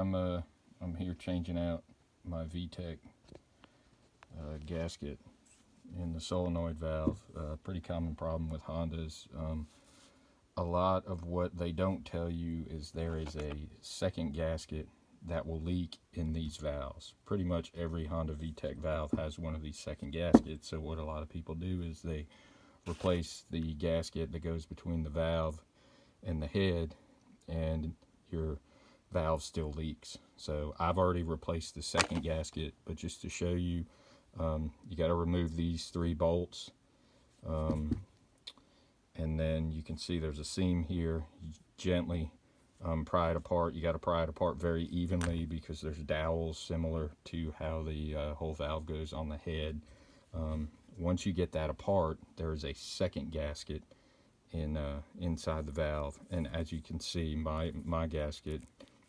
I'm here changing out my Vtec gasket in the solenoid valve. Pretty common problem with Hondas. A lot of what they don't tell you is there is a second gasket that will leak in these valves. Pretty much every Honda Vtec valve has one of these second gaskets, so what a lot of people do is they replace the gasket that goes between the valve and the head, and your valve still leaks. So I've already replaced the second gasket, but just to show you, you got to remove these 3 bolts, and then you can see there's a seam here. You gently pry it apart. You got to pry it apart very evenly because there's dowels similar to how the whole valve goes on the head. Once you get that apart, there is a second gasket inside the valve, and as you can see, my gasket,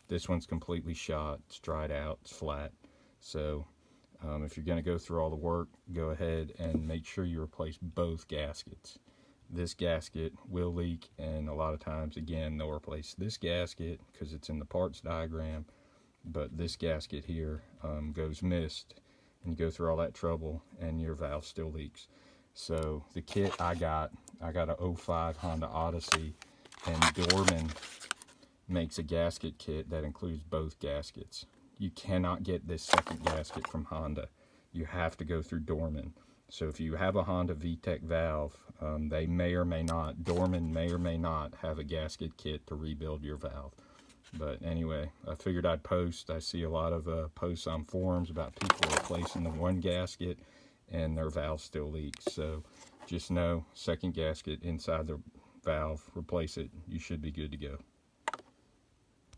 this one's completely shot. It's dried out. It's flat. So if you're going to go through all the work, go ahead and make sure you replace both gaskets. This gasket will leak, and a lot of times, again, they'll replace this gasket because it's in the parts diagram, but this gasket here goes missed, and you go through all that trouble and your valve still leaks. So the kit I got a 05 Honda Odyssey, and Dorman makes a gasket kit that includes both gaskets. You cannot get this second gasket from Honda. You have to go through Dorman. So if you have a Honda Vtec valve, they may or may not, Dorman may or may not have a gasket kit to rebuild your valve. But anyway, I figured I'd post. I see a lot of posts on forums about people replacing the one gasket and their valve still leaks. So just know, second gasket inside the valve, replace it. You should be good to go.